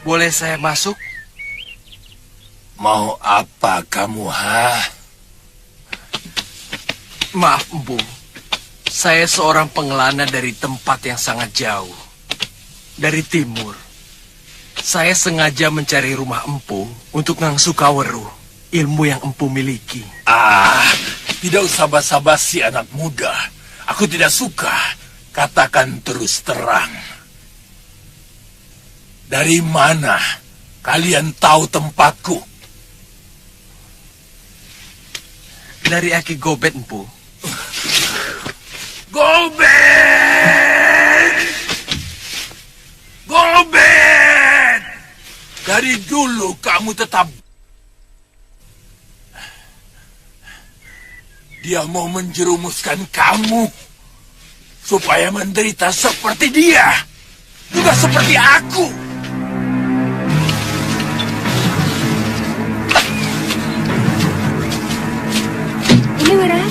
Boleh saya masuk? Mau apa kamu, Maaf, Empu. Saya seorang pengelana dari tempat yang sangat jauh. Dari timur. Saya sengaja mencari rumah Empu untuk ngangsu kaweruh, ilmu yang Empu miliki. Tidak usah basa-basi anak muda. Aku tidak suka. Katakan terus terang. Dari mana kalian tahu tempatku? Dari Aki Gobet, Empu. Gobet! Gobet! Dari dulu kamu tetap... Dia mau menjerumuskan kamu supaya menderita seperti dia. Juga seperti aku. Ini Wira.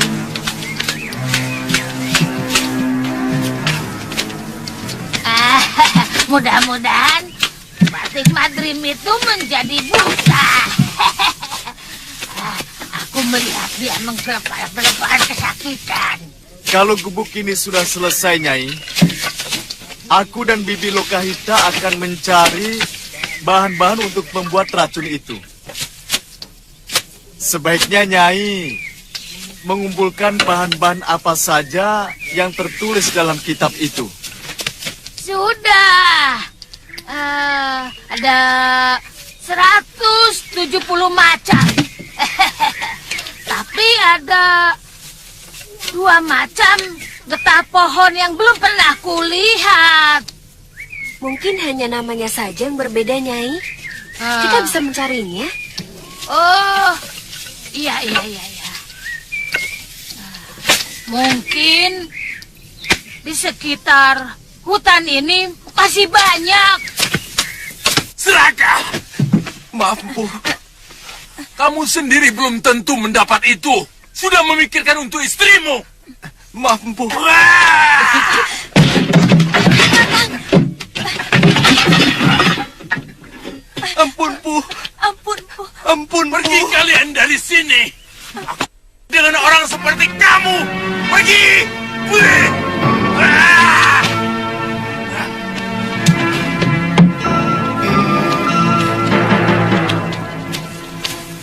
Mudah-mudahan batik madrim itu menjadi buta. Aku melihat dia menggelepar-gelepar kesakitan. Kalau gubuk ini sudah selesai, Nyai, aku dan Bibi Lokahita akan mencari bahan-bahan untuk membuat racun itu. Sebaiknya Nyai mengumpulkan bahan-bahan apa saja yang tertulis dalam kitab itu. Sudah. Ada 170 macam. Tapi ada 2 macam getah pohon yang belum pernah kulihat. Mungkin hanya namanya saja yang berbeda, Nyai. Kita bisa mencarinya. Oh, iya. Mungkin di sekitar hutan ini masih banyak. Seraka! Maaf, Empu. Kamu sendiri belum tentu mendapat itu. Sudah memikirkan untuk istrimu. Maaf, Empu. Ampun, Pu. Ampun, Pergi kalian dari sini. Aku dengan orang seperti kamu. Pergi!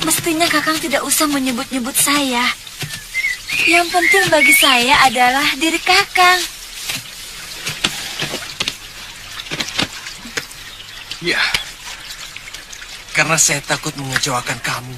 Mestinya Kakang tidak usah menyebut-nyebut saya. Yang penting bagi saya adalah diri Kakang. Ya, karena saya takut mengecewakan kamu.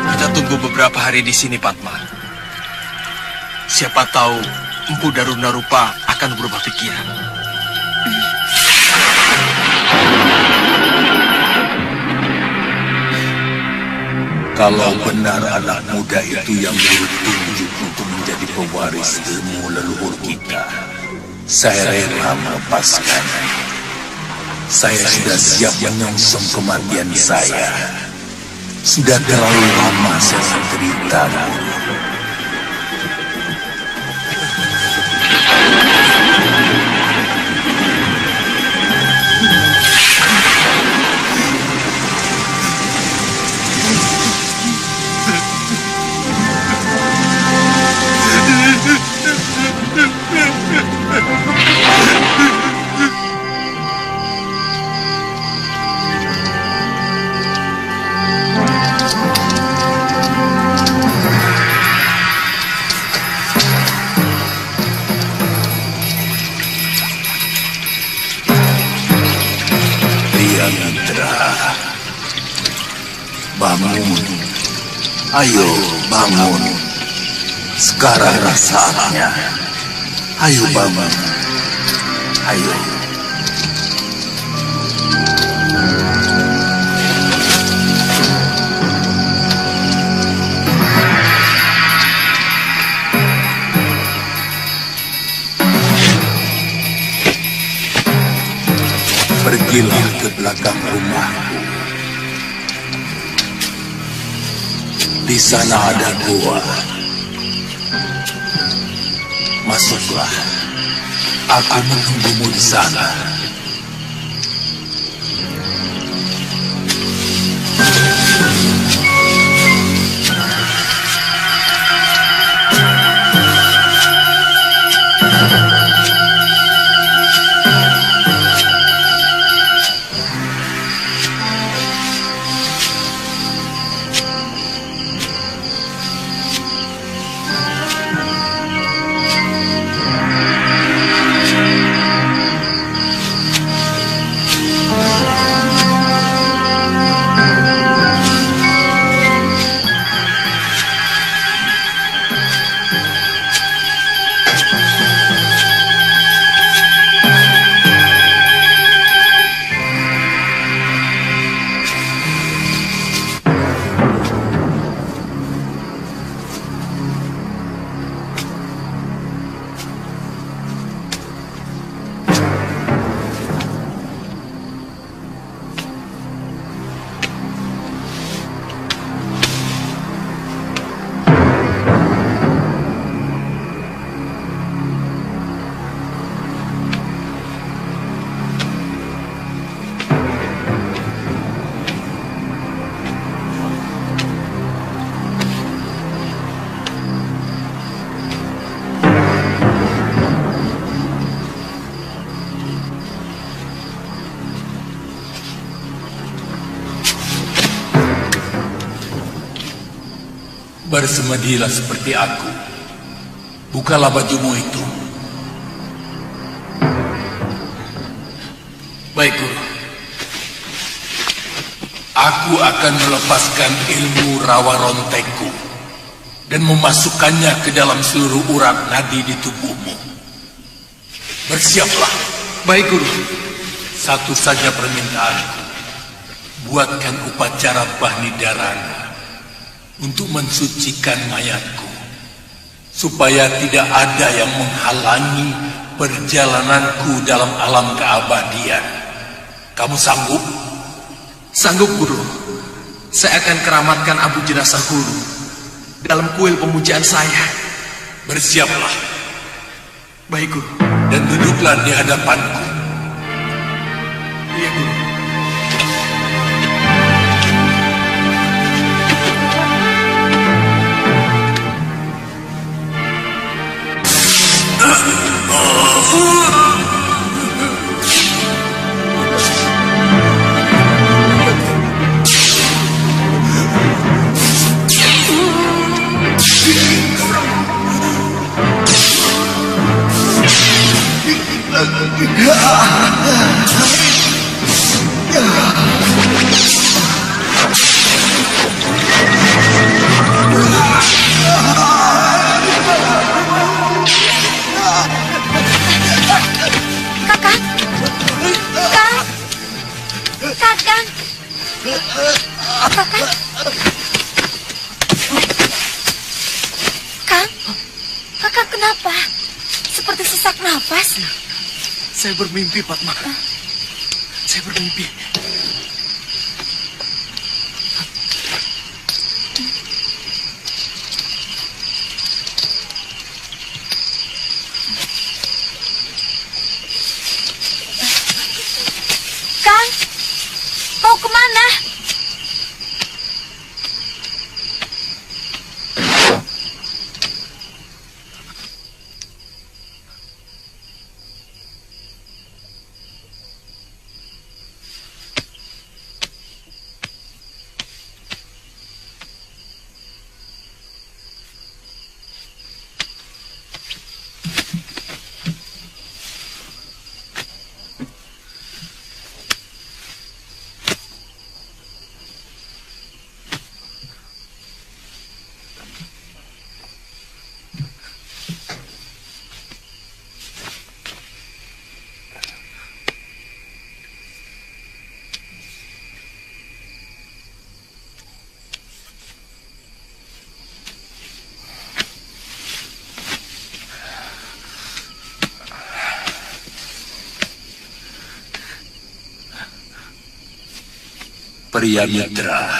Kita tunggu beberapa hari di sini, Padma. Siapa tahu Empu Darunarupa akan berubah pikiran. Kalau benar anak muda itu yang ditunjuk untuk menjadi pewaris ilmu leluhur kita, saya rela melepaskan. Saya sudah siap menyongsong kematian saya. Sudah terlalu lama saya menderita, Guru. Bangun. Ayo bangun. Sekarang saatnya. Ayo bangun. Ayo. Pergilah ke belakang rumahku. Di sana ada gua. Masuklah. Aku menunggumu di sana. Bersemedilah seperti aku. Bukalah bajumu itu. Baik, Guru. Aku akan melepaskan ilmu rawa rontekku dan memasukkannya ke dalam seluruh urat nadi di tubuhmu. Bersiaplah. Baik, Guru. Satu saja permintaanku. Buatkan upacara Bahnidarana untuk mensucikan mayatku, supaya tidak ada yang menghalangi perjalananku dalam alam keabadian. Kamu sanggup? Sanggup, Guru. Saya akan keramatkan abu jenazah Guru dalam kuil pemujaan saya. Bersiaplah Baik, Guru. dan duduklah di hadapanku. Iya, Guru. Kakang. Kakang. Kakang. Kakang. Kang. Kakang kenapa? Seperti sesak nafas. Saya bermimpi, Padma. Saya bermimpi. Kang. Mau kemana? Pria mitra,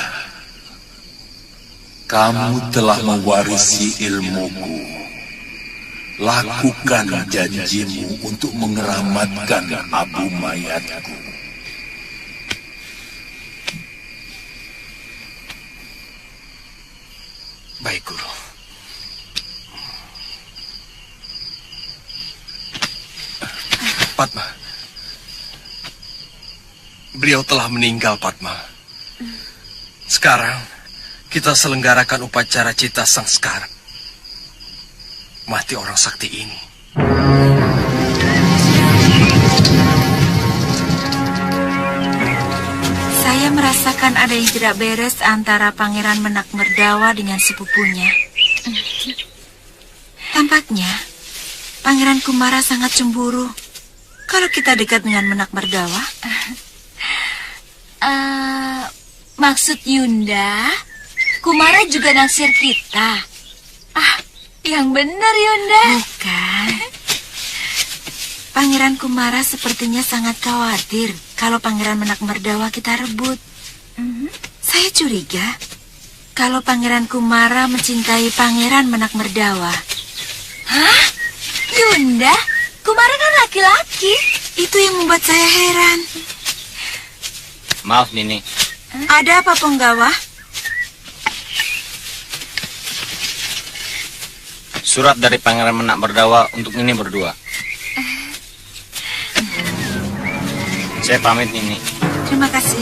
kamu telah mewarisi ilmuku. Lakukan janjimu untuk mengeramatkan abu mayatku. Baik, Guru. Padma. Beliau telah meninggal, Padma. Sekarang, kita selenggarakan upacara cita sangskara. Mati orang sakti ini. Saya merasakan ada yang tidak beres antara Pangeran Menak Merdawa dengan sepupunya. Tampaknya, Pangeran Kumara sangat cemburu kalau kita dekat dengan Menak Merdawa. Maksud Yunda, Kumara juga naksir kita. Yang benar Yunda. Bukan. Pangeran Kumara sepertinya sangat khawatir kalau Pangeran Menak Merdawa kita rebut. Saya curiga kalau Pangeran Kumara mencintai Pangeran Menak Merdawa. Hah? Yunda, Kumara kan laki-laki. Itu yang membuat saya heran. Maaf, Nini. Ada apa, Penggawa? Surat dari Pangeran Menak Merdawa untuk Nini berdua. Saya pamit, Nini. Terima kasih.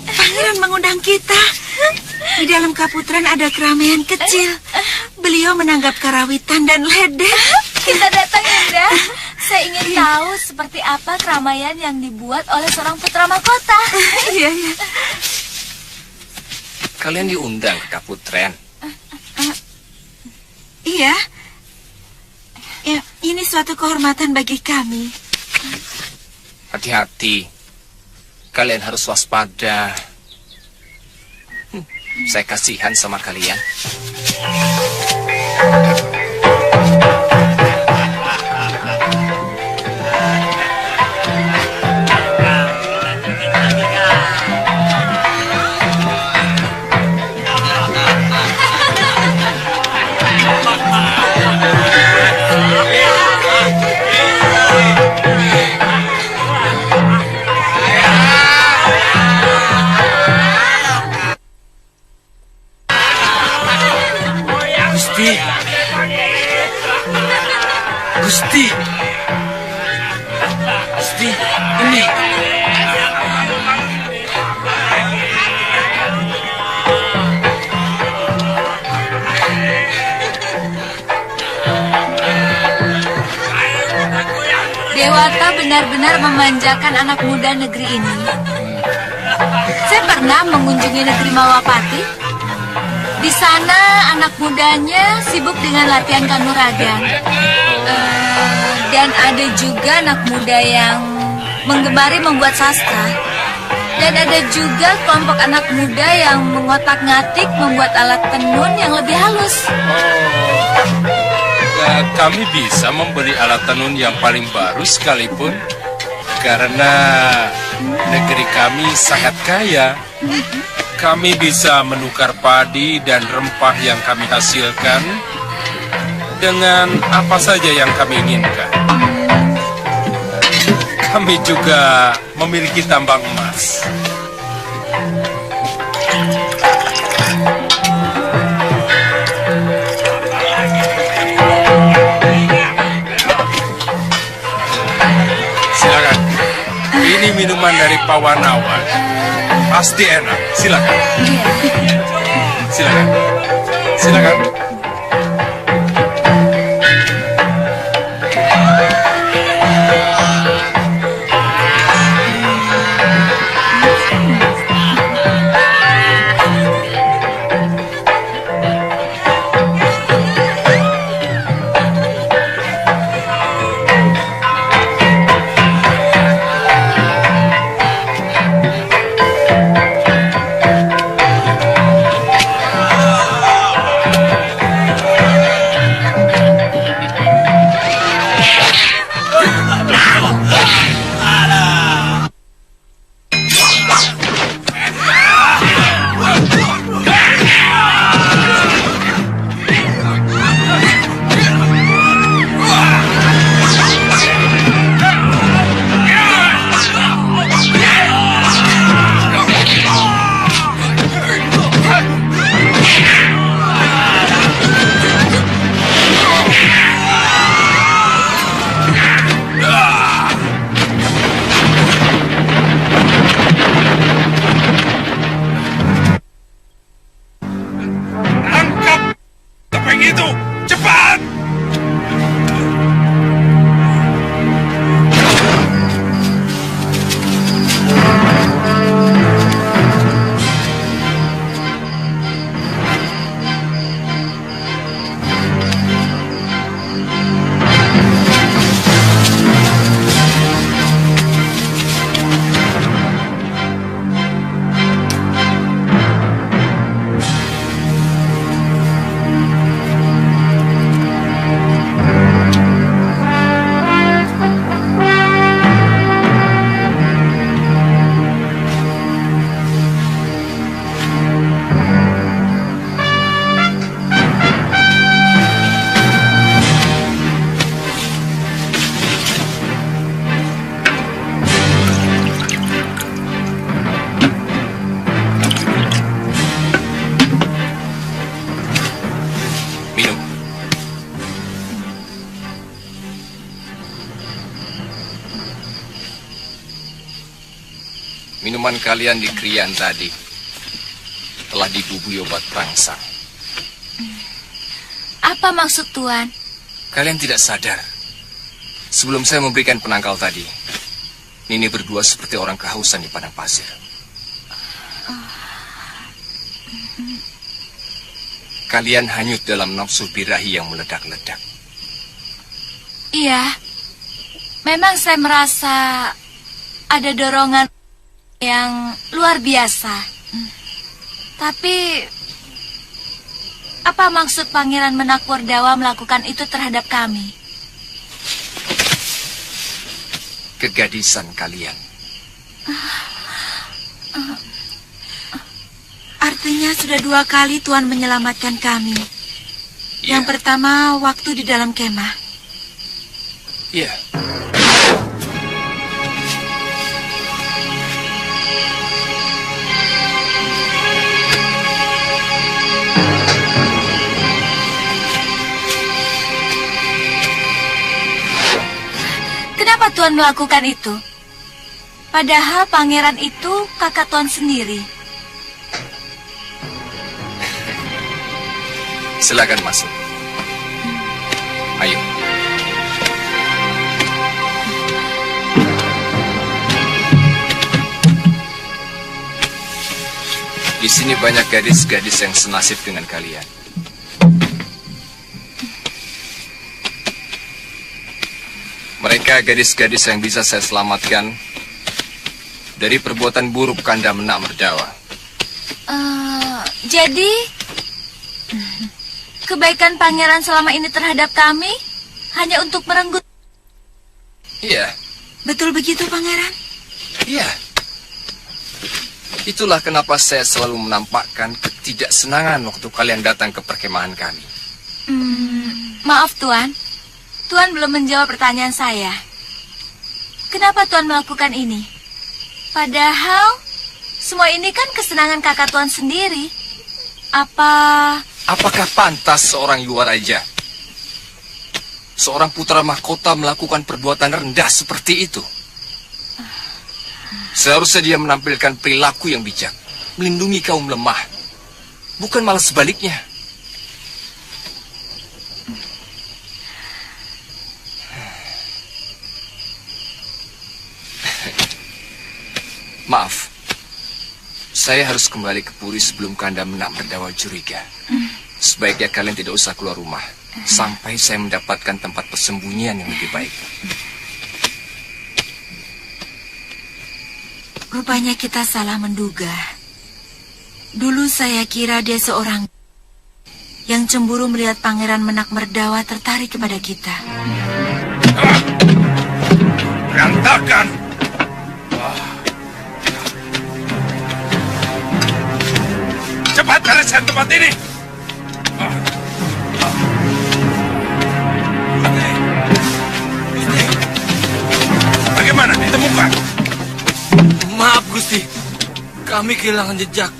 Pangeran mengundang kita. Di dalam Kaputren ada keramaian kecil. Beliau menanggap karawitan dan ledek. Kita datang Yunda. Saya ingin tahu seperti apa keramaian yang dibuat oleh seorang putra mahkota. Iya, iya. Kalian diundang ke Kaputren. Iya. Ya, ini suatu kehormatan bagi kami. Hati-hati. Kalian harus waspada. Saya kasihan sama kalian. Dewata benar-benar memanjakan anak muda negeri ini. Saya pernah mengunjungi negeri Mawapati. Di sana anak mudanya sibuk dengan latihan kanuragan. Dan ada juga anak muda yang menggemari membuat sastra. Dan ada juga kelompok anak muda yang mengotak-ngatik membuat alat tenun yang lebih halus. Kami bisa membeli alat tenun yang paling baru sekalipun, karena negeri kami sangat kaya. Kami bisa menukar padi dan rempah yang kami hasilkan dengan apa saja yang kami inginkan. Kami juga memiliki tambang emas. Silakan. Ini minuman dari Pawanawan. Pasti enak. Silakan. Silakan. Silakan. Minuman kalian di Krian tadi telah dibubui obat perangsang. Apa maksud Tuan? Kalian tidak sadar. Sebelum saya memberikan penangkal tadi, Nini berdua seperti orang kehausan di padang pasir. Kalian hanyut dalam nafsu birahi yang meledak-ledak. Iya, memang saya merasa ada dorongan yang luar biasa. Tapi apa maksud Pangeran Menakwardawa melakukan itu terhadap kami? Kegadisan kalian. Artinya sudah 2 kali Tuan menyelamatkan kami. Ya. Yang pertama waktu di dalam kemah. Iya. Kenapa Tuan melakukan itu? Padahal pangeran itu kakak Tuan sendiri. Silakan masuk. Ayo. Di sini banyak gadis-gadis yang senasib dengan kalian. Mereka gadis-gadis yang bisa saya selamatkan dari perbuatan buruk Kanda Menak Merdawa. Jadi, kebaikan pangeran selama ini terhadap kami hanya untuk merenggut. Iya. Betul begitu, pangeran? Iya. Itulah kenapa saya selalu menampakkan ketidaksenangan waktu kalian datang ke perkemahan kami. Maaf, Tuan. Tuan belum menjawab pertanyaan saya. Kenapa Tuan melakukan ini? Padahal, semua ini kan kesenangan kakak Tuan sendiri. Apakah pantas seorang Yuwaraja, seorang putra mahkota melakukan perbuatan rendah seperti itu? Seharusnya dia menampilkan perilaku yang bijak, melindungi kaum lemah, bukan malah sebaliknya. Maaf, saya harus kembali ke Puri sebelum Kanda Menak Merdawa curiga. Sebaiknya kalian tidak usah keluar rumah sampai saya mendapatkan tempat persembunyian yang lebih baik. Rupanya kita salah menduga. Dulu saya kira dia seorang yang cemburu melihat Pangeran Menak Merdawa tertarik kepada kita. Berantakan! Cepat bereskan tempat ini! Bagaimana? Ditemukan? Maaf, Gusti. Kami kehilangan jejak.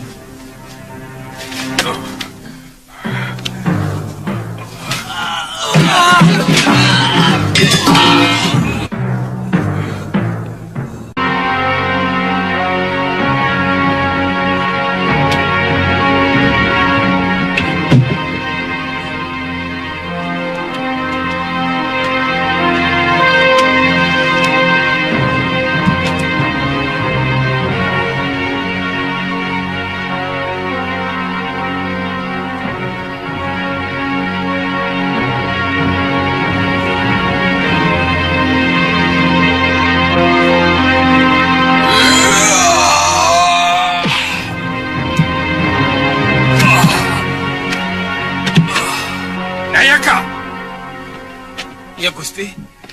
Ya, Gusti.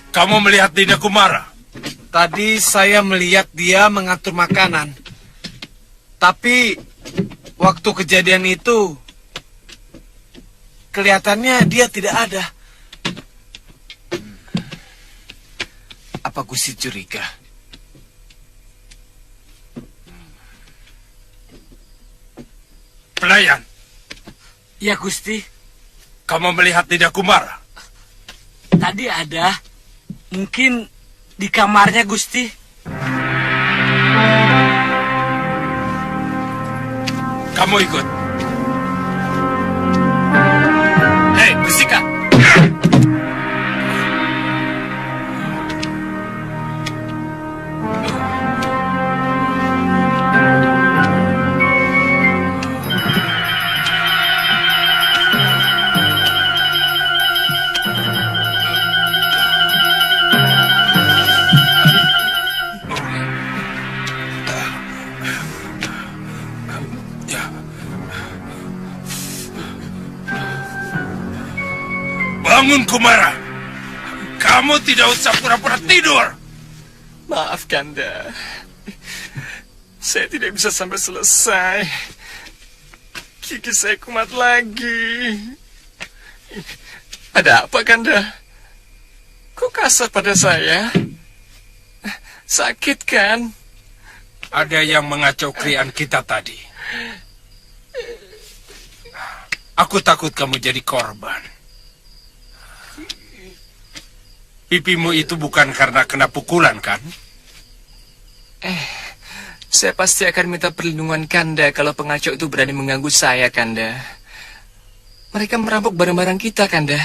Kamu melihat Dinda Kumara? Tadi saya melihat dia mengatur makanan. Tapi waktu kejadian itu kelihatannya dia tidak ada. Apa Gusti curiga? Pelayan. Ya, Gusti. Kamu melihat Dinda Kumara? Tadi ada. Mungkin di kamarnya, Gusti. Kamu ikut. Hei, bersihkan. Bangun, Kumara. Kamu tidak usah pura-pura tidur. Maaf, Kanda. Saya tidak bisa sampai selesai. Gigi saya kumat lagi. Ada apa, Kanda? Kok kasar pada saya? Sakit, kan? Ada yang mengacau krian kita tadi. Aku takut kamu jadi korban. Pipimu itu bukan karena kena pukulan, kan? Saya pasti akan minta perlindungan Kanda kalau pengacau itu berani mengganggu saya, Kanda. Mereka merampok barang-barang kita, Kanda.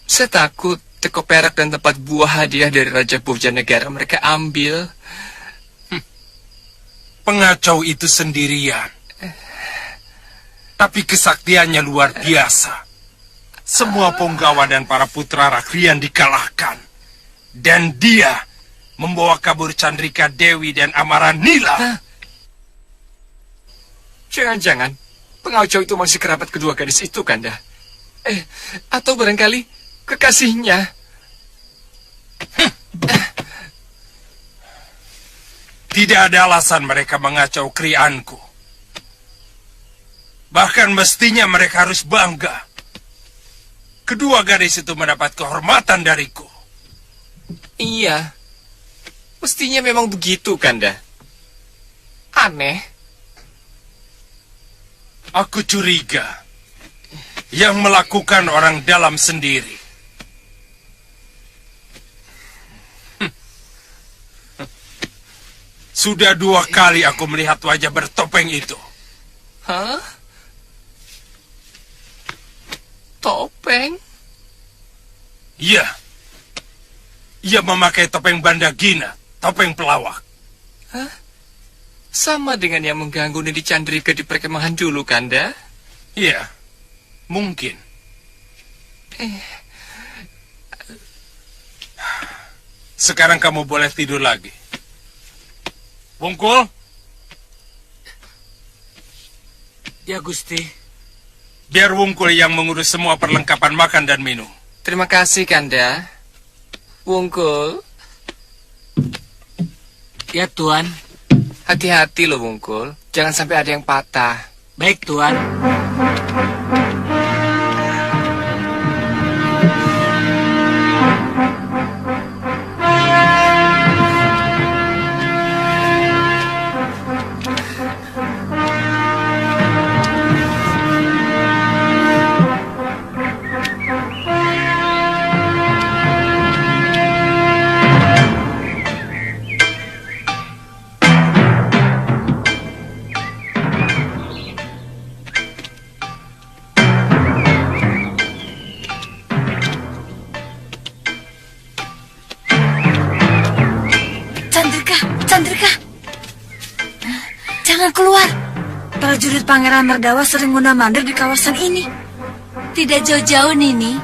Saya takut teko perak dan tempat buah hadiah dari Raja Bojanegara mereka ambil. Pengacau itu sendirian. Tapi kesaktiannya luar biasa. Semua punggawa dan para putra Rakrian dikalahkan. Dan dia membawa kabur Chandrika Dewi dan Amaranila. Jangan-jangan pengacau itu masih kerabat kedua gadis itu, Kanda. Atau barangkali kekasihnya. Tidak ada alasan mereka mengacau krianku. Bahkan mestinya mereka harus bangga. Kedua gadis itu mendapat kehormatan dariku. Iya. Mestinya memang begitu, Kanda. Aneh. Aku curiga yang melakukan orang dalam sendiri. Sudah 2 kali aku melihat wajah bertopeng itu. Hah? Topeng? Iya. Ia memakai topeng Bandagina, topeng pelawak. Hah? Sama dengan yang mengganggu Nidi Chandrika di perkemahan dulu, Kanda? Iya, mungkin. Sekarang kamu boleh tidur lagi. Wungkul? Ya, Gusti. Biar Wungkul yang mengurus semua perlengkapan makan dan minum. Terima kasih, Kanda. Wungkul. Ya, Tuan. Hati-hati loh, Wungkul. Jangan sampai ada yang patah. Baik, Tuan. Chandrika, jangan keluar. Prajurit Pangeran Merdawa sering mondar-mandir di kawasan ini. Tidak jauh-jauh, Nini.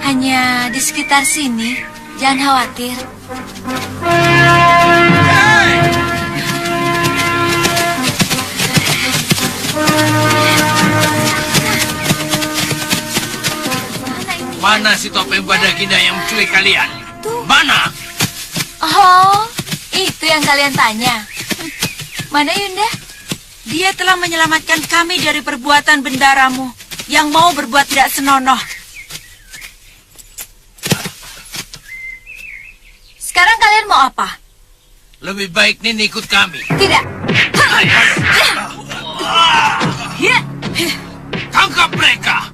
Hanya di sekitar sini. Jangan khawatir. Mana si topeng Bandagina yang menculik kalian? Mana? Oh, itu yang kalian tanya. Mana Yunda? Dia telah menyelamatkan kami dari perbuatan bendaramu yang mau berbuat tidak senonoh. Sekarang kalian mau apa? Lebih baik Nini ikut kami. Tidak. Tangkap mereka.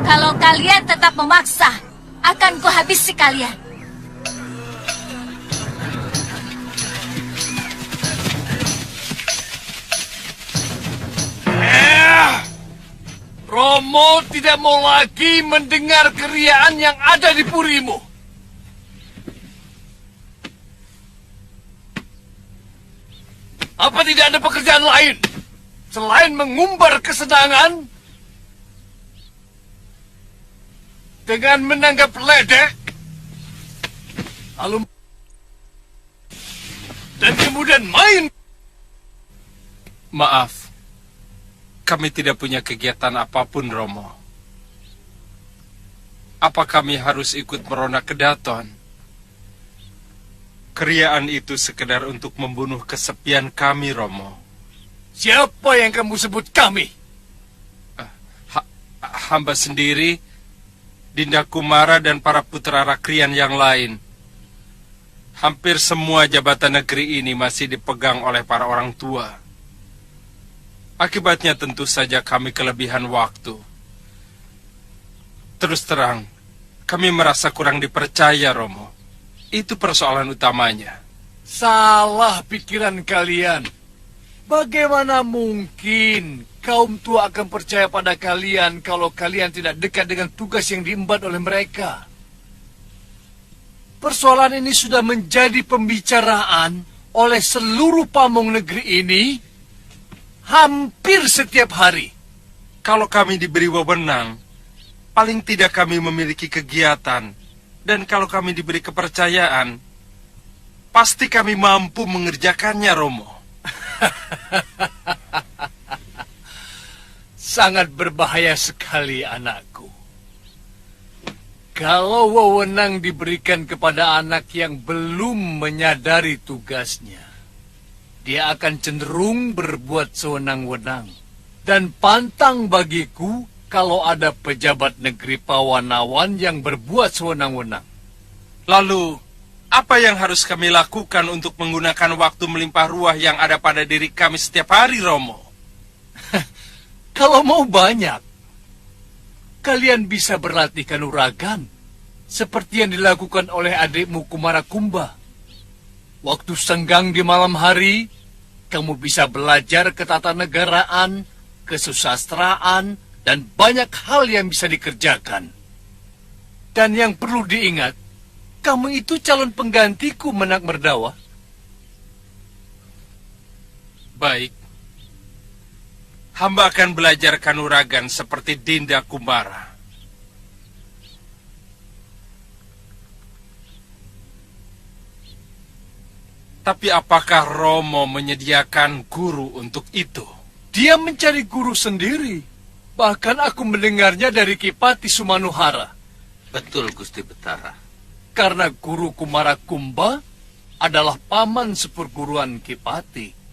Kalau kalian tetap memaksa, akan kuhabisi kalian. Romo tidak mau lagi mendengar keriaan yang ada di purimu. Apa tidak ada pekerjaan lain selain mengumbar kesenangan dengan menanggap ledek, lalu dan kemudian main? Maaf, kami tidak punya kegiatan apapun, Romo. Apa kami harus ikut merona ke Daton? Keriaan itu sekedar untuk membunuh kesepian kami, Romo. Siapa yang kamu sebut kami? hamba sendiri, Dinda Kumara dan para putra Rakrian yang lain. Hampir semua jabatan negeri ini masih dipegang oleh para orang tua. Akibatnya tentu saja kami kelebihan waktu. Terus terang, kami merasa kurang dipercaya, Romo. Itu persoalan utamanya. Salah pikiran kalian. Bagaimana mungkin kaum tua akan percaya pada kalian kalau kalian tidak dekat dengan tugas yang diemban oleh mereka? Persoalan ini sudah menjadi pembicaraan oleh seluruh pamong negeri ini hampir setiap hari. Kalau kami diberi wewenang, paling tidak kami memiliki kegiatan. Dan kalau kami diberi kepercayaan, pasti kami mampu mengerjakannya, Romo. Sangat berbahaya sekali, anakku. Kalau wewenang diberikan kepada anak yang belum menyadari tugasnya, dia akan cenderung berbuat sewenang-wenang. Dan pantang bagiku kalau ada pejabat negeri Pawanawan yang berbuat sewenang-wenang. Lalu, apa yang harus kami lakukan untuk menggunakan waktu melimpah ruah yang ada pada diri kami setiap hari, Romo? Kalau mau banyak, kalian bisa berlatih kanuragan, seperti yang dilakukan oleh adikmu Kumara Kumba. Waktu senggang di malam hari, kamu bisa belajar ketatanegaraan, kesusastraan, dan banyak hal yang bisa dikerjakan. Dan yang perlu diingat, kamu itu calon penggantiku, Menak Merdawa. Baik. Hamba akan belajar kanuragan seperti Dinda Kumara. Tapi apakah Romo menyediakan guru untuk itu? Dia mencari guru sendiri. Bahkan aku mendengarnya dari Kipati Sumanuhara. Betul, Gusti Betara. Karena guru Kumara Kumba adalah paman seperguruan Kipati.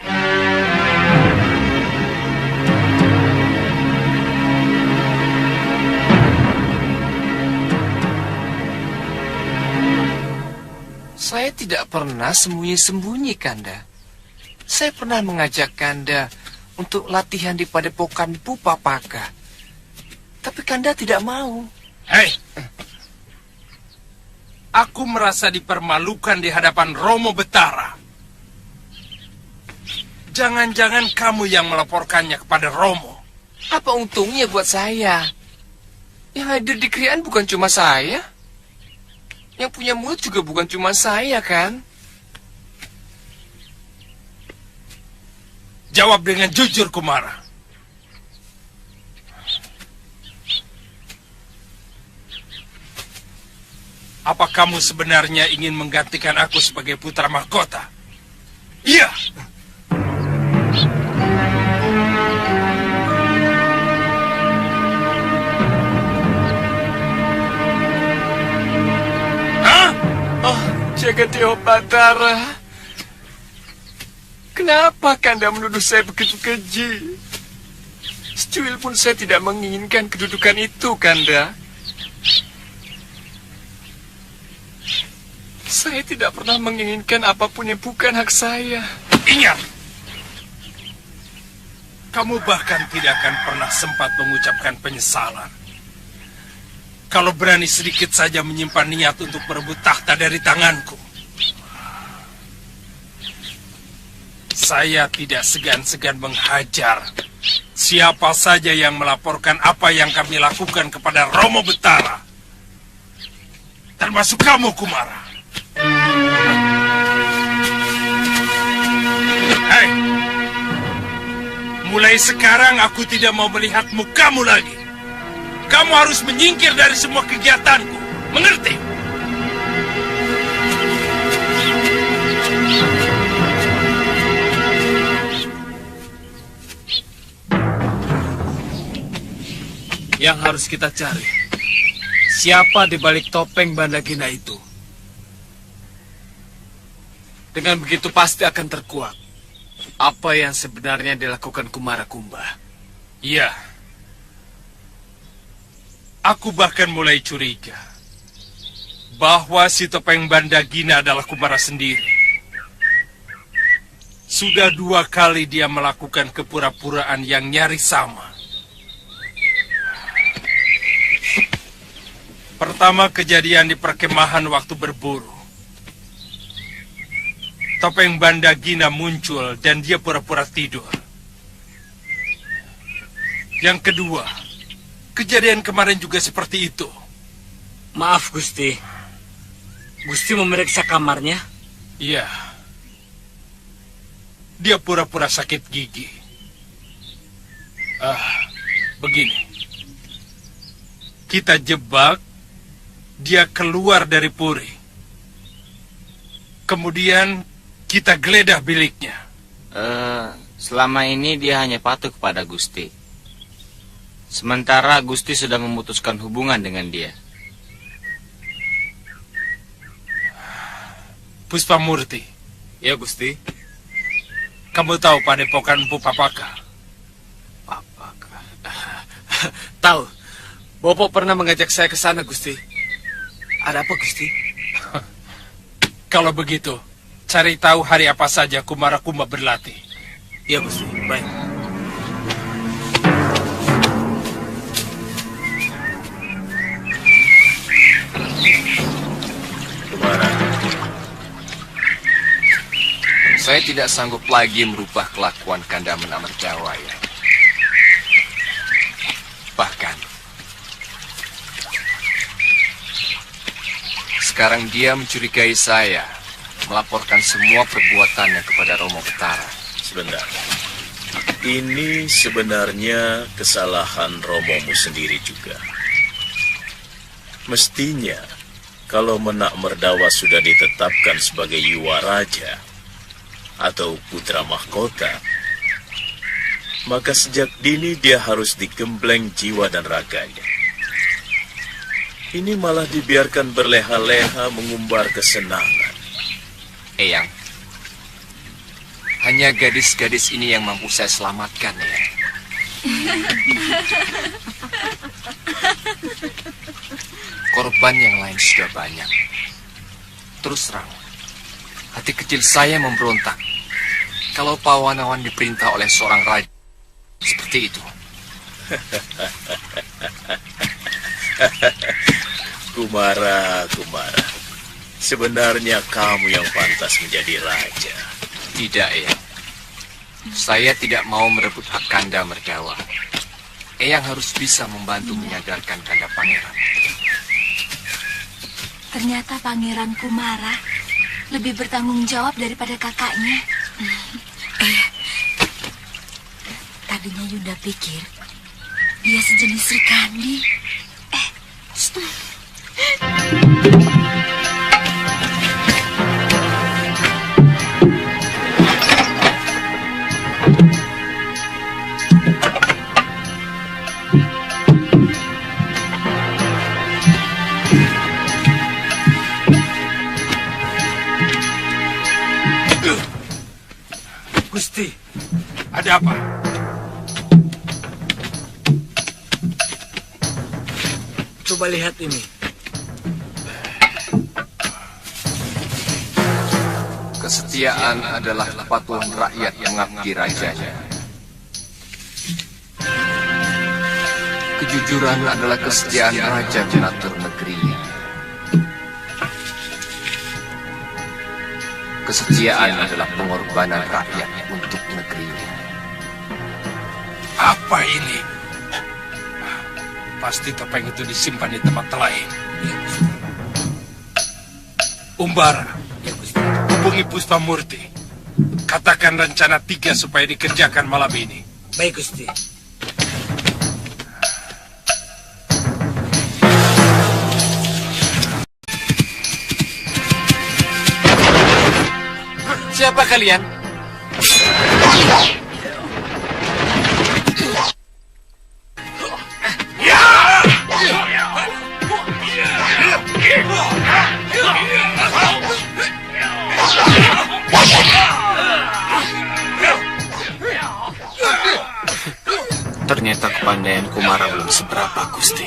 Saya tidak pernah sembunyi-sembunyi, Kanda. Saya pernah mengajak Kanda untuk latihan di padepokan Pupapaka. Tapi Kanda tidak mau. Hei! Aku merasa dipermalukan di hadapan Romo Betara. Jangan-jangan kamu yang melaporkannya kepada Romo. Apa untungnya buat saya? Yang hadir di krian bukan cuma saya. Yang punya mulut juga bukan cuma saya, kan? Jawab dengan jujur, Kumara. Apa kamu sebenarnya ingin menggantikan aku sebagai putra mahkota? Iya. Jagadeo Batara, kenapa Kanda menuduh saya begitu keji? Secuil pun saya tidak menginginkan kedudukan itu, Kanda. Saya tidak pernah menginginkan apapun yang bukan hak saya. Ingat, kamu bahkan tidak akan pernah sempat mengucapkan penyesalan. Kalau berani sedikit saja menyimpan niat untuk merebut tahta dari tanganku. Saya tidak segan-segan menghajar siapa saja yang melaporkan apa yang kami lakukan kepada Romo Betara. Termasuk kamu, Kumara. Hei, mulai sekarang aku tidak mau melihat mukamu lagi. Kamu harus menyingkir dari semua kegiatanku. Mengerti? Yang harus kita cari, siapa di balik topeng Bandagina itu? Dengan begitu pasti akan terkuak apa yang sebenarnya dilakukan Kumara Kumba. Iya. Aku bahkan mulai curiga bahwa si Topeng Bandagina adalah Kumara sendiri. Sudah 2 kali dia melakukan kepura-puraan yang nyaris sama. Pertama kejadian di perkemahan waktu berburu. Topeng Bandagina muncul dan dia pura-pura tidur. Yang kedua, kejadian kemarin juga seperti itu. Maaf, Gusti. Gusti memeriksa kamarnya? Iya. Dia pura-pura sakit gigi. Begini. Kita jebak, dia keluar dari puri. Kemudian kita geledah biliknya. Selama ini dia hanya patuh kepada Gusti. Sementara Gusti sudah memutuskan hubungan dengan dia. Puspamurti. Ya, Gusti. Kamu tahu padepokan Empu Papaka? Tahu. Bopo pernah mengajak saya ke sana, Gusti. Ada apa, Gusti? Kalau begitu, cari tahu hari apa saja Kumara Kumba berlatih. Iya, Gusti. Baik. Kumara, Saya tidak sanggup lagi merubah kelakuan Kanda Menakmerdawa, ya. Bahkan, sekarang dia mencurigai saya, melaporkan semua perbuatannya kepada Romo Betara. sebentar. Ini sebenarnya kesalahan Romomu sendiri juga. Mestinya, kalau Menakmerdawa sudah ditetapkan sebagai Yuwa Raja atau putra mahkota, maka sejak dini dia harus digembleng jiwa dan raganya. Ini malah dibiarkan berleha-leha mengumbar kesenangan. Eyang, hanya gadis-gadis ini yang mampu saya selamatkan, ya. Korban yang lain sudah banyak. Terus terang, hati kecil saya memberontak kalau Pawanawan diperintah oleh seorang raja seperti itu. Kumara, sebenarnya kamu yang pantas menjadi raja. Tidak, Eyang. Saya tidak mau merebut hak Kanda Merdawa. Eyang harus bisa membantu menyadarkan Kanda Pangeran. Ternyata Pangeran Kumara lebih bertanggung jawab daripada kakaknya. Tadinya Yunda pikir dia sejenis Sri Kandi. Gusti, ada apa? Coba lihat ini. Kesetiaan adalah kepatuhan rakyat mengabdi rajanya. Kejujuran adalah kesetiaan raja mengatur negerinya. Kesetiaan adalah pengorbanan rakyat untuk negerinya. Apa ini? Pasti topeng itu disimpan di tempat lain. Umbara, hubungi Puspamurti. Katakan rencana 3 supaya dikerjakan malam ini. Baik, Gusti. Siapa kalian? Ternyata kepandaian Kumara belum seberapa, Gusti.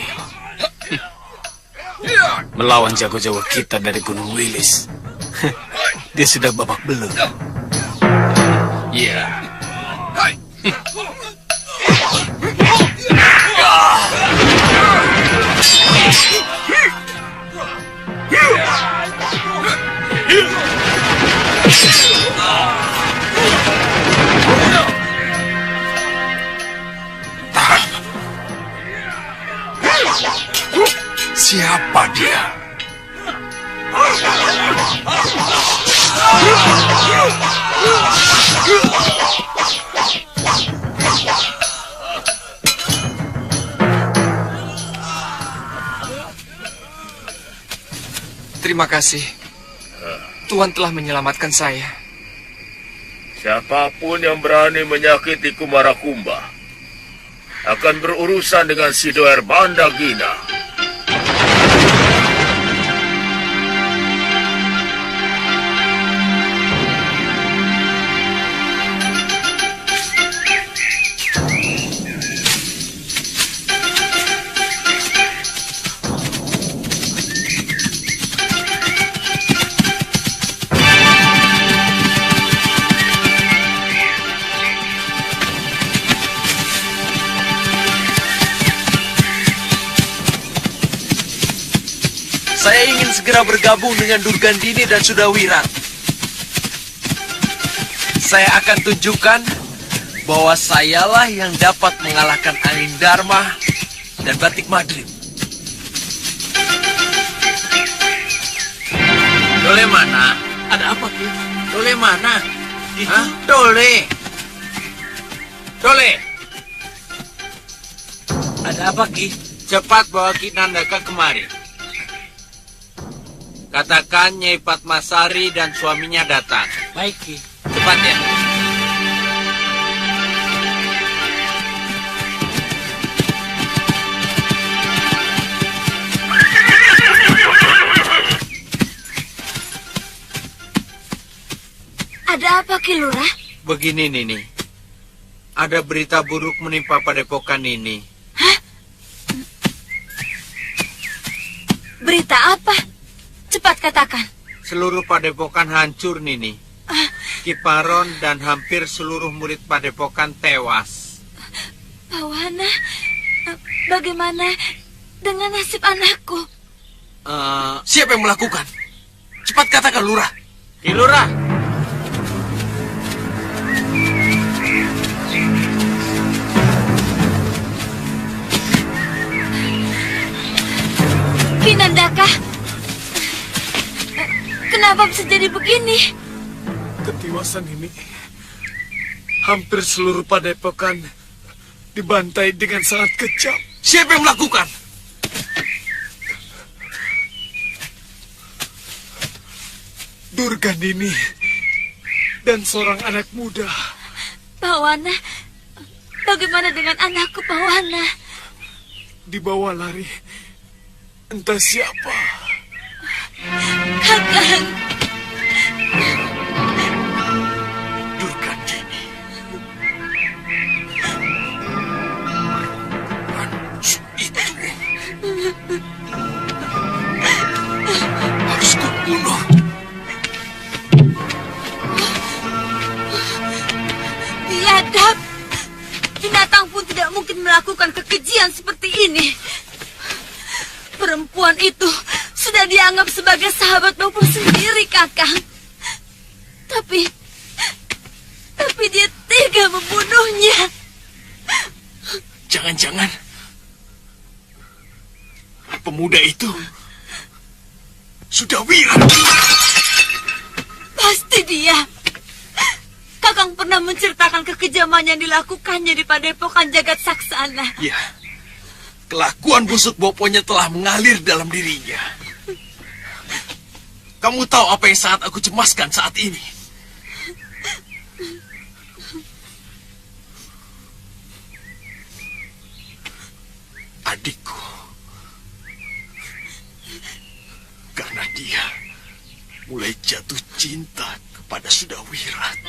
melawan jago-jago kita dari Gunung Wilis. Dia sudah babak belur. Iya. Siapa dia? Terima kasih. Tuhan telah menyelamatkan saya. Siapapun yang berani menyakiti Kumarakumba akan berurusan dengan Sidoer Bandagina. Saya ingin segera bergabung dengan Durgandini dan Sudawirat. Saya akan tunjukkan bahwa sayalah yang dapat mengalahkan Angin Dharma dan Batik Madrid. Dole mana? Ada apa, Ki? Dole mana? Hah? Dole. Dole. Ada apa, Ki? Cepat bawa Ki Nandaka kemari. Katakan Nyai Padmasari dan suaminya datang. Baik, Ki. Cepat ya. Ada apa, Ki Lurah? Begini, Nini. Ada berita buruk menimpa padepokan ini. Hah? Berita apa? Cepat katakan. Seluruh padepokan hancur, Nini. Kiparon dan hampir seluruh murid padepokan tewas. Pawana, bagaimana dengan nasib anakku? Siapa yang melakukan? Cepat katakan, Lurah. Ki Lurah. Ki Nandaka, kenapa bisa jadi begini? Ketiwasan ini, hampir seluruh padepokan dibantai dengan sangat kejam. Siapa yang melakukan? Durgandini dan seorang anak muda. Pawana, bagaimana dengan anakku, Pawana? Dibawa lari entah siapa. Kakang. Durgandini. Itu harus kubunuh. Biadab. Binatang pun tidak mungkin melakukan kekejian seperti ini. Perempuan itu sudah dianggap sebagai sahabat Bopo sendiri, Kakang. Tapi dia tega membunuhnya. Jangan-jangan pemuda itu Sudawirat. Pasti dia. Kakang pernah menceritakan kekejaman yang dilakukannya di padepokan Jagat Saksana. Ya, kelakuan busuk Boponya telah mengalir dalam dirinya. Kamu tahu apa yang sangat aku cemaskan saat ini? Adikku. Karena dia mulai jatuh cinta kepada Sudawirat.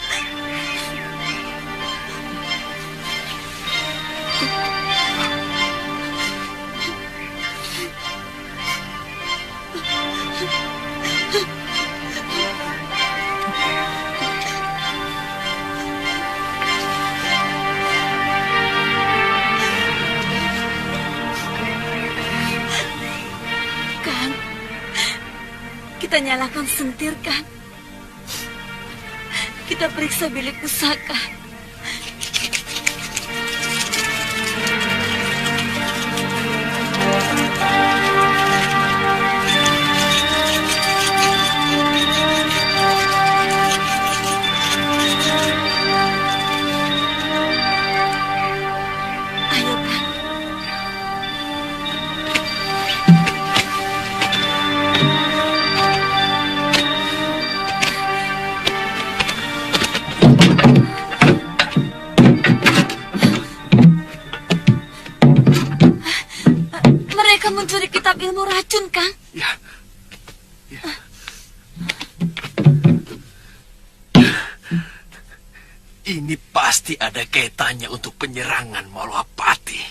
Kita nyalakan sentir, Kang. Kita periksa bilik pusaka. Ayo, Kang. Mereka mencuri kitab ilmu racun, Kang. Ya. Ini pasti ada kaitannya untuk penyerangan Malwapati.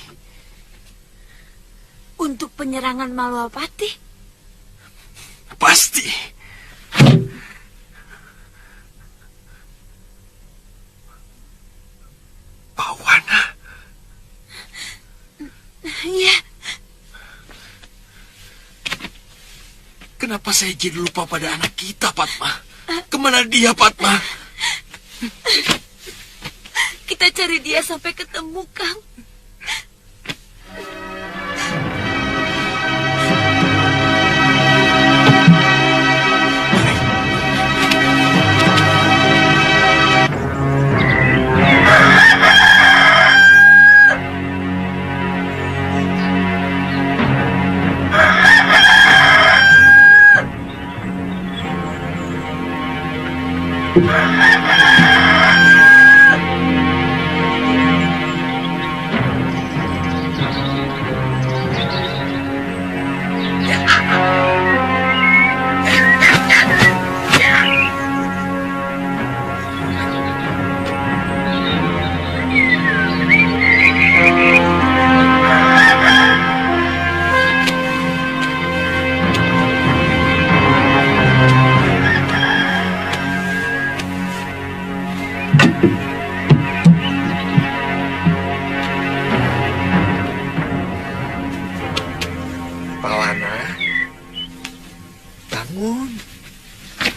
Untuk penyerangan Malwapati? Pasti. Pawana. Iya. Kenapa saya jadi lupa pada anak kita, Padma? Kemana dia, Padma? Kita cari dia sampai ketemu, Kang.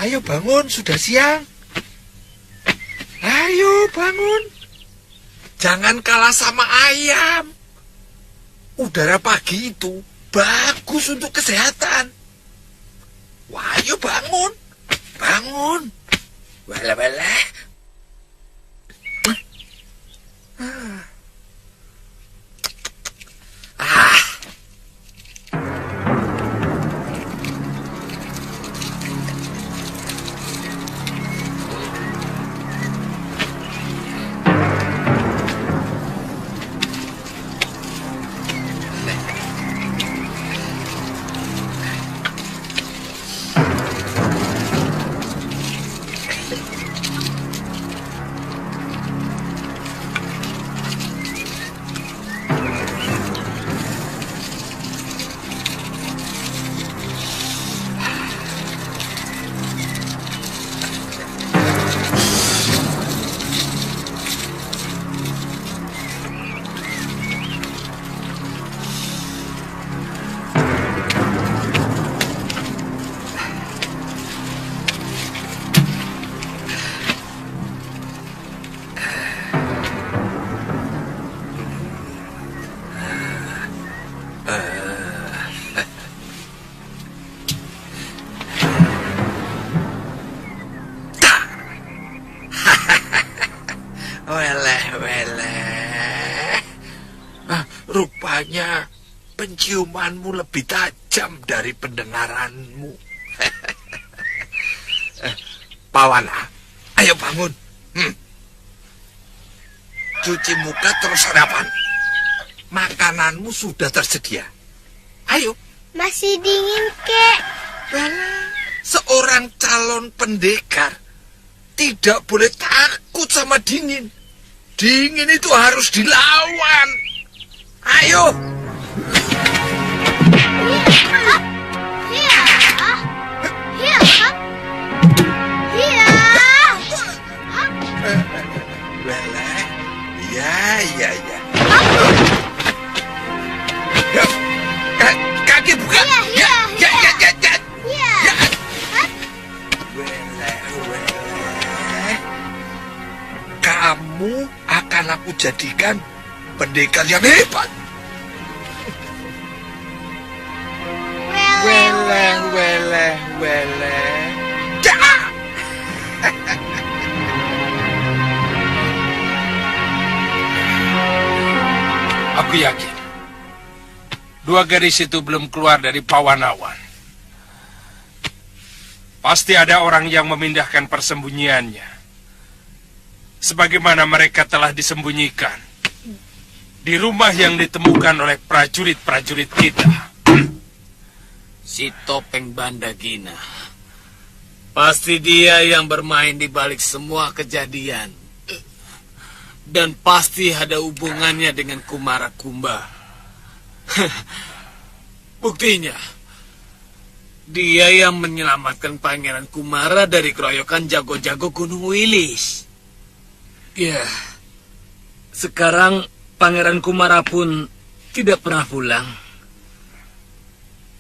Ayo bangun, sudah siang. Ayo bangun. Jangan kalah sama ayam. Udara pagi itu bagus untuk kesehatan. Wah, ayo bangun. Bangun. Walah. Rupanya penciumanmu lebih tajam dari pendengaranmu. Pawana, ayo bangun. Cuci muka terus sarapan. Makananmu sudah tersedia. Ayo. Masih dingin, Kek. Seorang calon pendekar tidak boleh takut sama dingin. Dingin itu harus dilawan. Ayo. Ya. Kaki buka. Ya. jadikan pendekar yang hebat. Weleh, weleh, weleh. Aku yakin dua gadis itu belum keluar dari Pawanawan. Pasti ada orang yang memindahkan persembunyiannya, sebagaimana mereka telah disembunyikan di rumah yang ditemukan oleh prajurit-prajurit kita. Si Topeng Bandagina. Pasti dia yang bermain di balik semua kejadian. Dan pasti ada hubungannya dengan Kumara Kumba. Buktinya, dia yang menyelamatkan Pangeran Kumara dari keroyokan jago-jago Gunung Wilis. Ya, sekarang Pangeran Kumara pun tidak pernah pulang.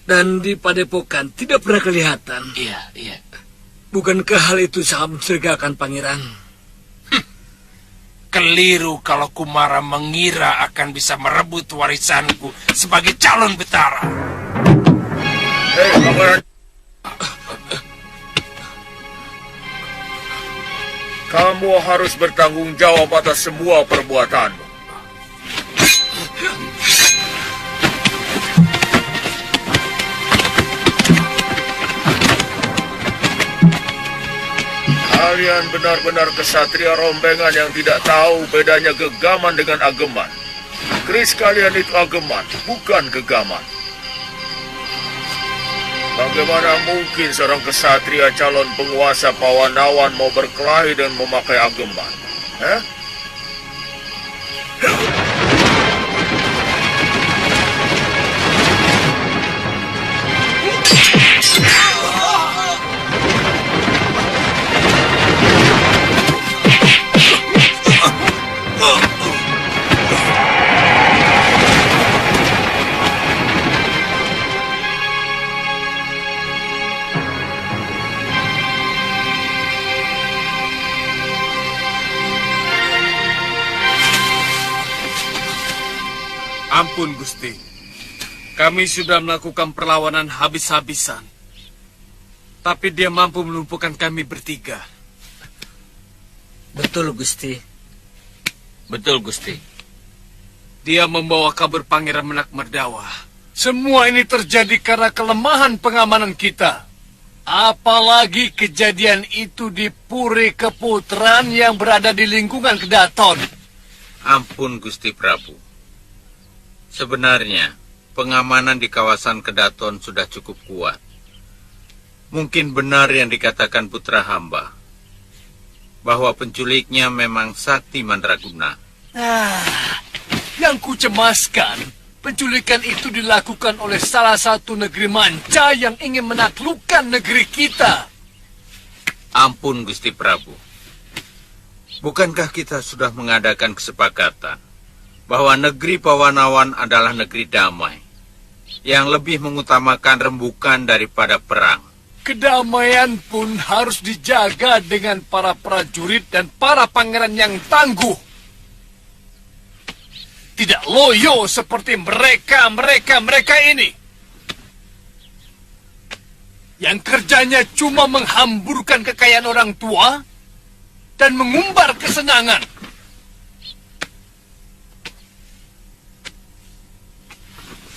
Dan di Padepokan tidak pernah kelihatan. Iya. Bukankah hal itu sangat mencurigakan, Pangeran? Keliru kalau Kumara mengira akan bisa merebut warisanku sebagai calon betara. Hei, Pangeran. Kamu harus bertanggung jawab atas semua perbuatanmu. Kalian benar-benar kesatria rombengan yang tidak tahu bedanya gegaman dengan ageman. Keris kalian itu ageman, bukan gegaman. Bagaimana mungkin seorang kesatria calon penguasa Pawanawan mau berkelahi dan memakai ageman? Ampun, Gusti. Kami sudah melakukan perlawanan habis-habisan. Tapi dia mampu melumpuhkan kami bertiga. Betul, Gusti. Betul, Gusti. Dia membawa kabur Pangeran Menak Merdawa. Semua ini terjadi karena kelemahan pengamanan kita. Apalagi kejadian itu di Puri Keputran yang berada di lingkungan Kedaton. Ampun, Gusti Prabu. Sebenarnya, pengamanan di kawasan Kedaton sudah cukup kuat. Mungkin benar yang dikatakan putra hamba, bahwa penculiknya memang Sakti Mandraguna. Yang kucemaskan, penculikan itu dilakukan oleh salah satu negeri manca yang ingin menaklukkan negeri kita. Ampun, Gusti Prabu. Bukankah kita sudah mengadakan kesepakatan bahwa negeri Pawanawan adalah negeri damai, yang lebih mengutamakan rembukan daripada perang? Kedamaian pun harus dijaga dengan para prajurit dan para pangeran yang tangguh. Tidak loyo seperti mereka ini. Yang kerjanya cuma menghamburkan kekayaan orang tua dan mengumbar kesenangan.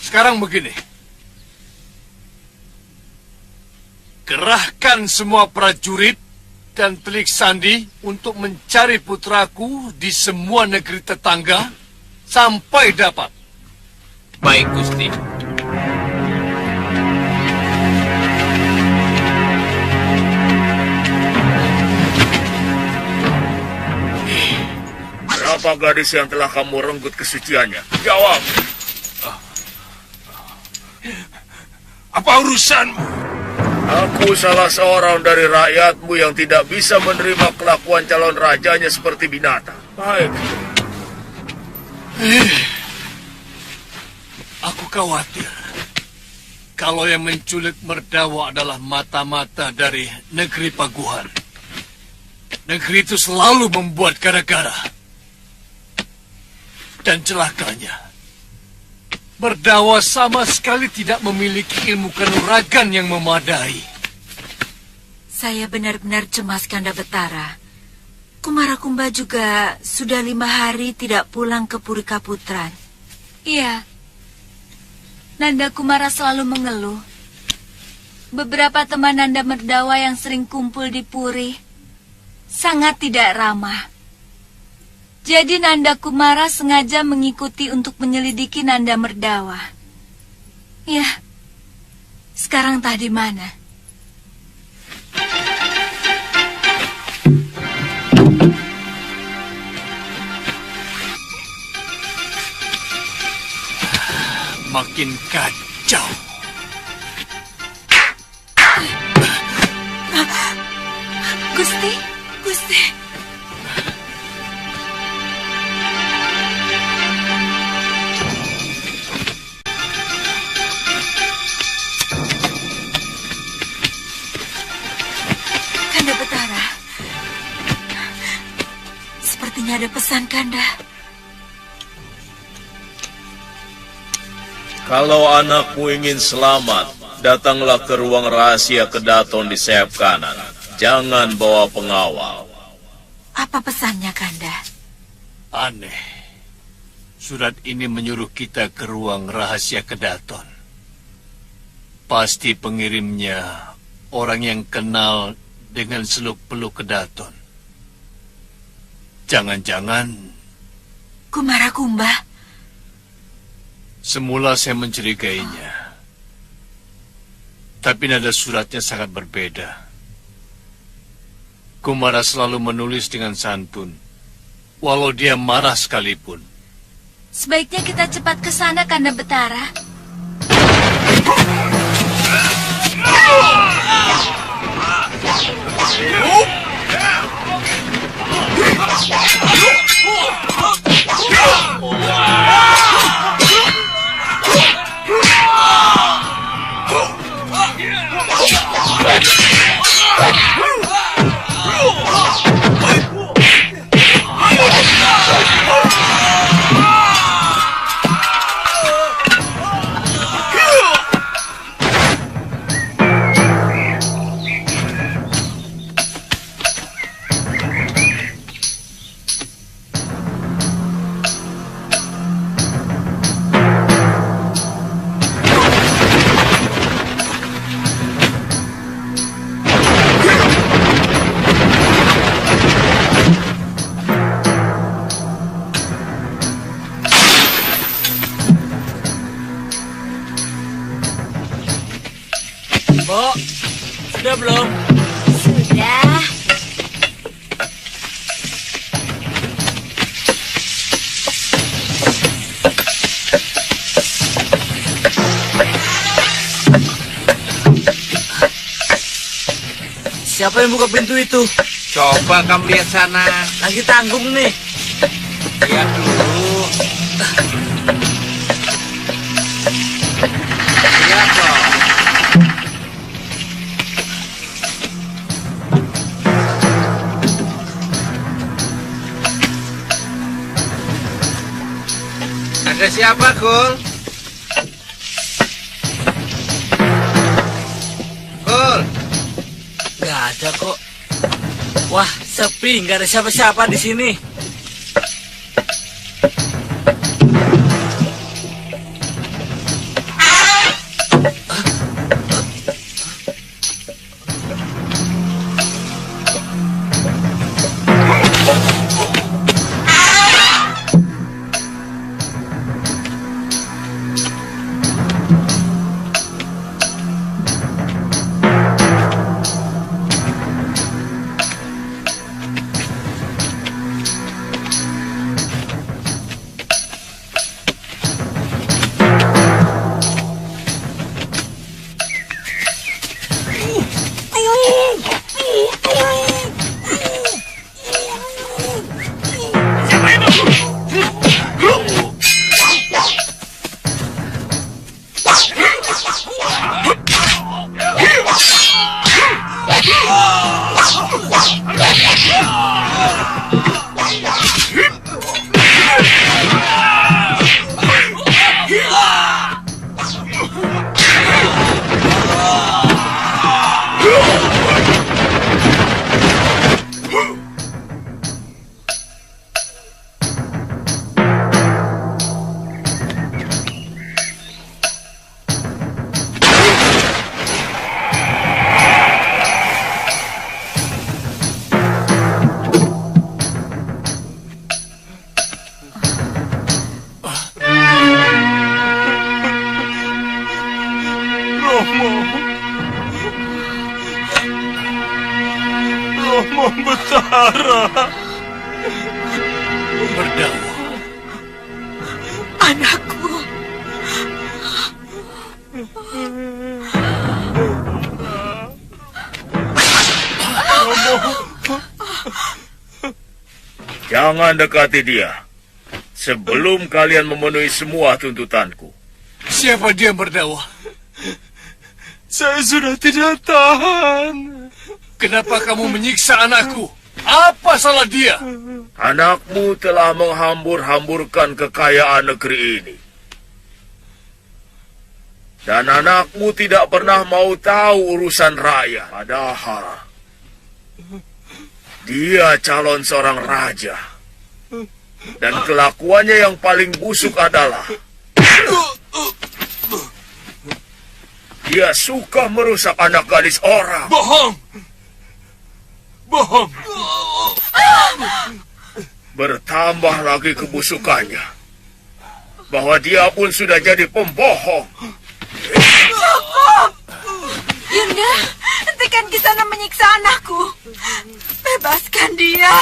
Sekarang begini. Kerahkan semua prajurit dan telik sandi untuk mencari putraku di semua negeri tetangga sampai dapat. Baik, Gusti. Berapa gadis yang telah kamu renggut kesuciannya? Jawab. Apa urusanmu? Aku salah seorang dari rakyatmu yang tidak bisa menerima kelakuan calon rajanya seperti binatang. Baik. Aku khawatir kalau yang menculik Merdawa adalah mata-mata dari negeri Paguhan. Negeri itu selalu membuat gara-gara. Dan celakanya, Merdawa sama sekali tidak memiliki ilmu kanuragan yang memadai. Saya benar-benar cemas, Kanda Betara. Kumarakumba juga sudah 5 hari tidak pulang ke Puri Kaputran. Iya. Nanda Kumara selalu mengeluh. Beberapa teman Nanda Merdawa yang sering kumpul di Puri sangat tidak ramah. Jadi Nanda Kumara sengaja mengikuti untuk menyelidiki Nanda Merdawa. Ya, sekarang entah di mana. Makin kacau. Gusti, Gusti. Kanda Betara. Sepertinya ada pesan, Kanda. Kalau anakmu ingin selamat, datanglah ke ruang rahasia Kedaton di sayap kanan. Jangan bawa pengawal. Apa pesannya, Kanda? Aneh. Surat ini menyuruh kita ke ruang rahasia Kedaton. Pasti pengirimnya orang yang kenal dengan seluk-beluk Kedaton. Jangan-jangan Kumarakumba. semula saya mencurigainya. Tapi nada suratnya sangat berbeda. Kumara selalu menulis dengan santun, walau dia marah sekalipun. Sebaiknya kita cepat ke sana, Kanda Betara. Mbok, sudah belum? Sudah. Siapa yang buka pintu itu? Coba kamu lihat sana. Lagi tanggung nih. Lihat dulu. Lihat dong. Ada siapa, Kul? Kul? Gak ada kok. Wah, sepi, nggak ada siapa-siapa di sini. Romo Betara. Merdawa. Anakku. Jangan dekati dia sebelum kalian memenuhi semua tuntutanku. Siapa dia, Merdawa? Saya sudah tidak tahan. Kenapa kamu menyiksa anakku? Apa salah dia? Anakmu telah menghambur-hamburkan kekayaan negeri ini. Dan anakmu tidak pernah mau tahu urusan rakyat. Padahal dia calon seorang raja. Dan kelakuannya yang paling busuk adalah dia suka merusak anak gadis orang. Bohong. Bohong. Bertambah lagi kebusukannya, bahwa dia pun sudah jadi pembohong. Cukup! Yunda, hentikan Kisana menyiksa anakku. Bebaskan dia.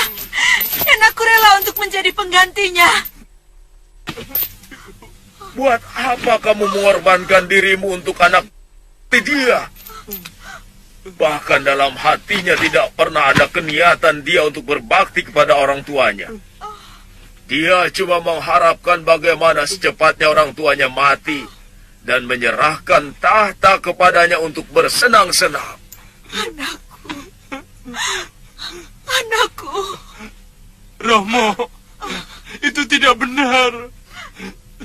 Dan aku rela untuk menjadi penggantinya. Buat apa kamu mengorbankan dirimu untuk anak dia? Bahkan dalam hatinya tidak pernah ada keniatan dia untuk berbakti kepada orang tuanya. Dia cuma mengharapkan bagaimana secepatnya orang tuanya mati dan menyerahkan tahta kepadanya untuk bersenang-senang. Anakku. Anakku. Romo, itu tidak benar.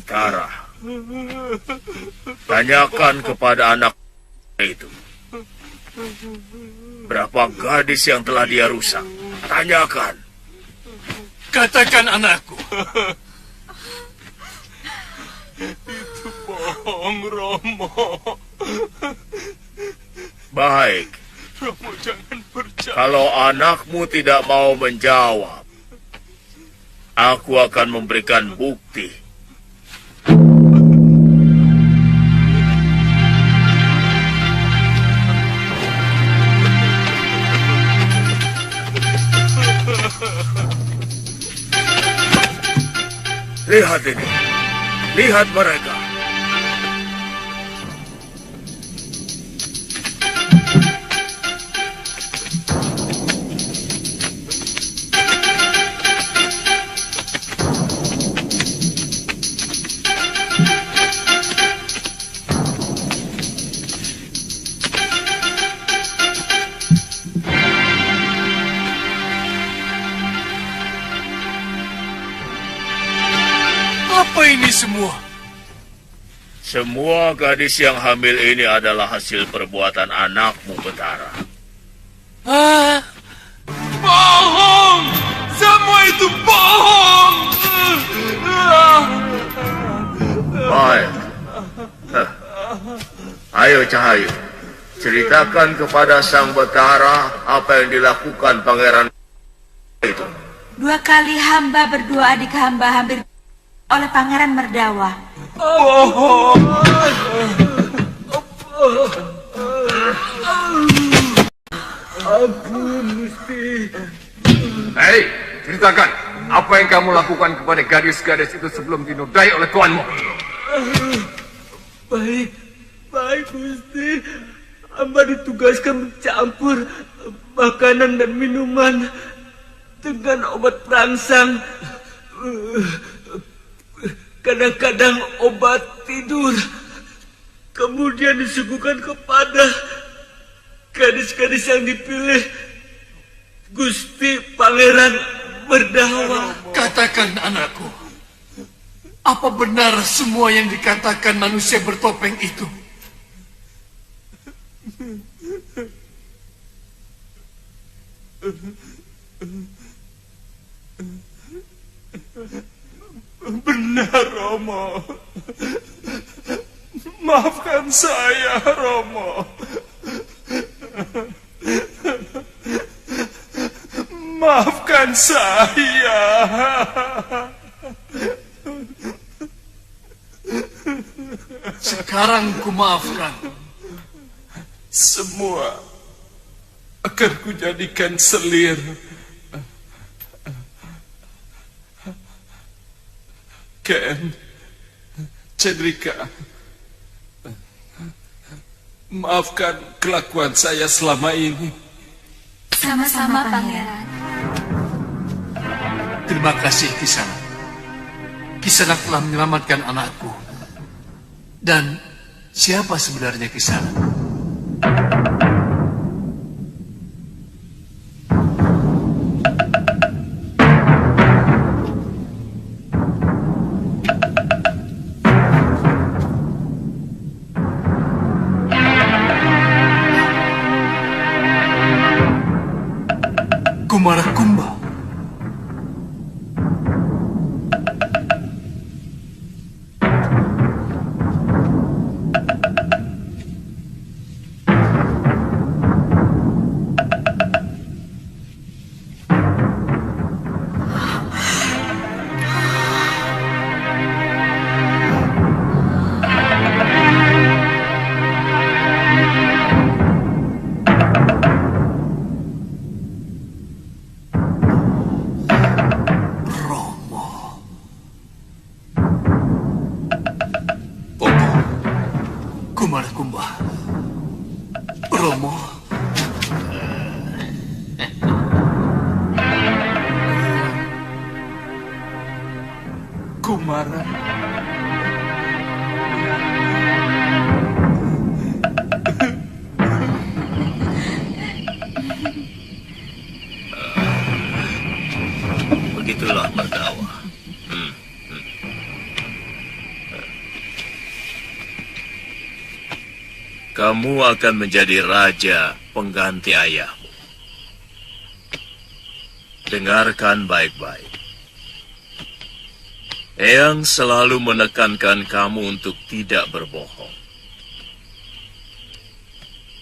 Tara, tanyakan kepada anak itu. Berapa gadis yang telah dia rusak? Tanyakan. Katakan anakku. Itu bohong, Romo. Baik. Romo, jangan percaya. Kalau anakmu tidak mau menjawab, aku akan memberikan bukti. Lihat ini. Lihat mereka. Apa ini semua? Semua gadis yang hamil ini adalah hasil perbuatan anakmu, Betara. Bohong! Semua itu bohong! Baik. Ayo, Cahayu. Ceritakan kepada Sang Betara apa yang dilakukan pangeran itu. 2 kali hamba berdua adik hamba hampir oleh Pangeran Merdawa. Bohong! Ampun, Gusti. Hei, ceritakan. Apa yang kamu lakukan kepada gadis-gadis itu sebelum dinodai oleh tuanmu? Baik, Gusti. Hamba ditugaskan mencampur makanan dan minuman dengan obat perangsang. Kadang-kadang obat tidur. Kemudian disuguhkan kepada gadis-gadis yang dipilih Gusti Pangeran Merdawa. Katakan anakku. Apa benar semua yang dikatakan manusia bertopeng itu? Benar, Romo. Maafkan saya, Romo. Maafkan saya. Sekarang ku maafkan. semua akan kujadikan selir. Ken, Cendrika, maafkan kelakuan saya selama ini. Sama-sama, Pangeran. Terima kasih, Kisanak. Kisanak telah menyelamatkan anakku. Dan siapa sebenarnya Kisanak? Kumara Kumba. Kumara Kumba. Romo. Kumara. Begitulah Merdawa. Kamu akan menjadi raja pengganti ayahmu. Dengarkan baik-baik. Eyang selalu menekankan kamu untuk tidak berbohong.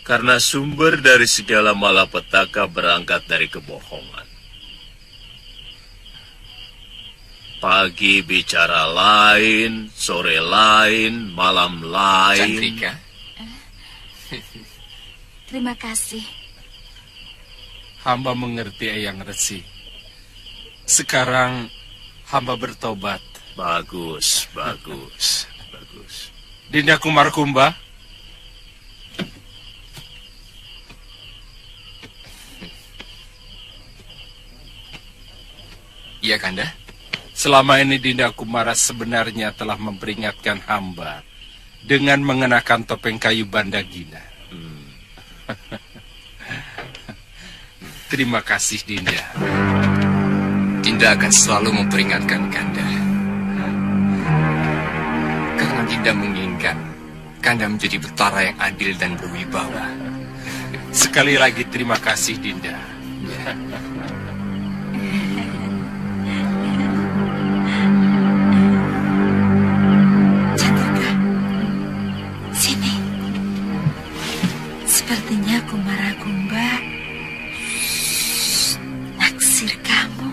Karena sumber dari segala malapetaka berangkat dari kebohongan. Pagi bicara lain, sore lain, malam lain. Candrika. Terima kasih. Hamba mengerti Eyang Resi. Sekarang hamba bertobat. Bagus, bagus, bagus. Dinda Kumara Kumba. Iya, Kanda. Selama ini Dinda Kumara sebenarnya telah memperingatkan hamba dengan mengenakan topeng kayu Bandagina. Terima kasih, Dinda. Dinda akan selalu memperingatkan Kanda. Karena Dinda menginginkan Kanda menjadi betara yang adil dan berwibawa. Sekali lagi terima kasih, Dinda. Candrika, sini. Sepertinya Kumara Kumba naksir kamu.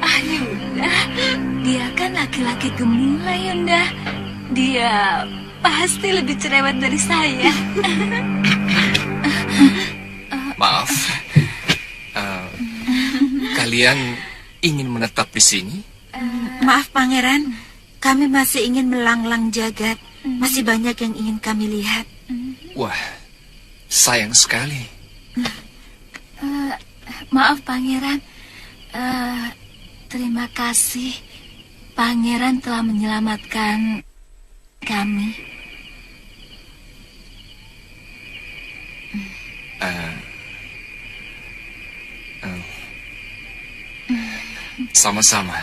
Ah, Yunda, dia kan laki-laki gemulai, Yunda. Dia pasti lebih cerewet dari saya. Maaf. Kalian ingin menetap di sini? Maaf, Pangeran. Kami masih ingin melanglang jagat. Masih banyak yang ingin kami lihat. Wah, sayang sekali. Maaf, Pangeran. Terima kasih. Pangeran telah menyelamatkan kami. Sama-sama.